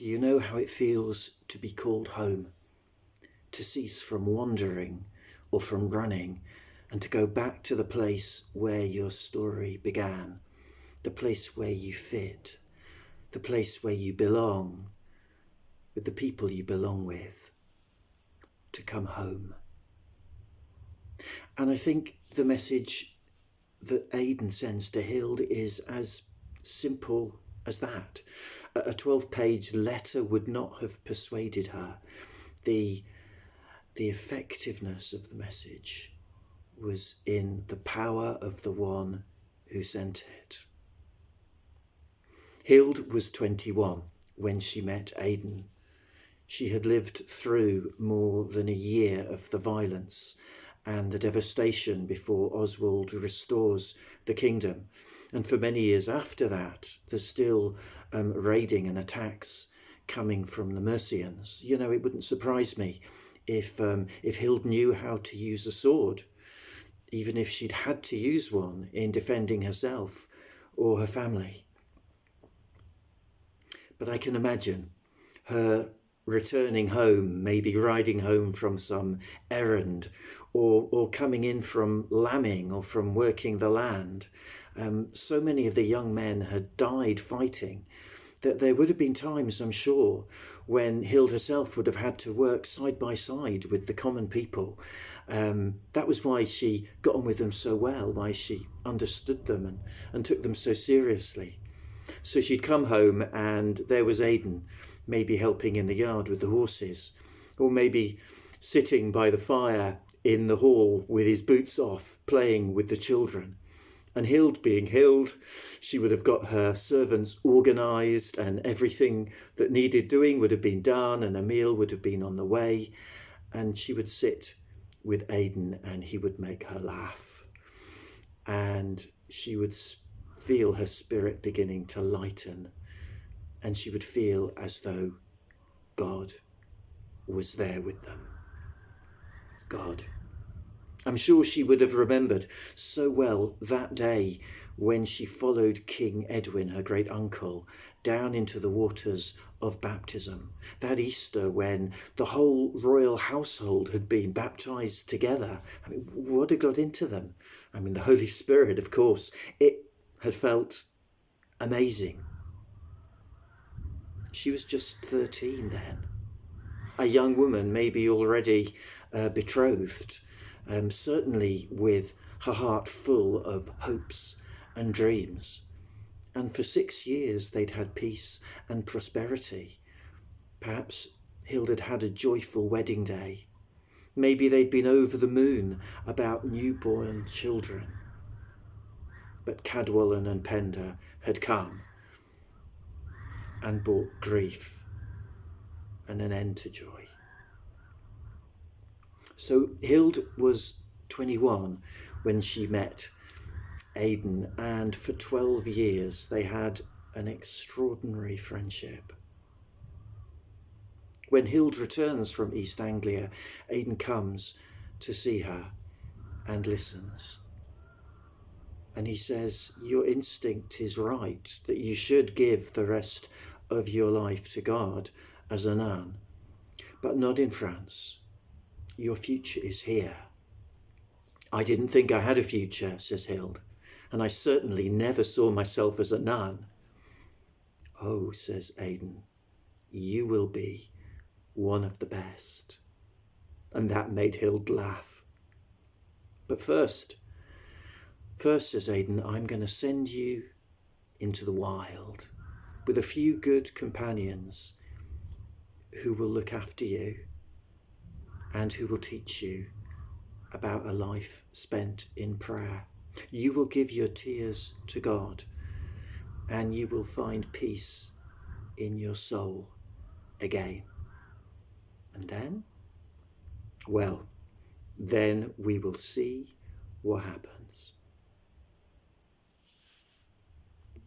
Do you know how it feels to be called home? To cease from wandering or from running and to go back to the place where your story began, the place where you fit, the place where you belong, with the people you belong with, to come home. And I think the message that Aidan sends to Hild is as simple as that. A 12-page letter would not have persuaded her. The effectiveness of the message was in the power of the one who sent it. Hild was 21 when she met Aidan. She had lived through more than a year of the violence and the devastation before Oswald restores the kingdom. And for many years after that, there's still raiding and attacks coming from the Mercians. You know, it wouldn't surprise me if Hild knew how to use a sword, even if she'd had to use one in defending herself or her family. But I can imagine her returning home, maybe riding home from some errand or coming in from lambing or from working the land. So many of the young men had died fighting that there would have been times, I'm sure, when Hild herself would have had to work side by side with the common people. That was why she got on with them so well, why she understood them and took them so seriously. So she'd come home and there was Aidan, maybe helping in the yard with the horses, or maybe sitting by the fire in the hall with his boots off, playing with the children. And Hild being Hild, she would have got her servants organised and everything that needed doing would have been done and a meal would have been on the way. And she would sit with Aidan and he would make her laugh. And she would feel her spirit beginning to lighten. And she would feel as though God was there with them. God. I'm sure she would have remembered so well that day when she followed King Edwin, her great uncle, down into the waters of baptism. That Easter when the whole royal household had been baptised together. I mean, what had got into them? I mean, the Holy Spirit, of course. It had felt amazing. She was just 13 then. A young woman, maybe already betrothed. Certainly with her heart full of hopes and dreams. And for 6 years they'd had peace and prosperity. Perhaps Hild had had a joyful wedding day. Maybe they'd been over the moon about newborn children. But Cadwallon and Penda had come and brought grief and an end to joy. So Hild was 21 when she met Aidan, and for 12 years they had an extraordinary friendship. When Hild returns from East Anglia, Aidan comes to see her and listens. And he says, your instinct is right, that you should give the rest of your life to God as a nun, but not in France. Your future is here. I didn't think I had a future, says Hild, and I certainly never saw myself as a nun. Oh, says Aidan, you will be one of the best. And that made Hild laugh. But first, says Aidan, I'm going to send you into the wild with a few good companions who will look after you and who will teach you about a life spent in prayer. You will give your tears to God and you will find peace in your soul again. And then? Well, then we will see what happens.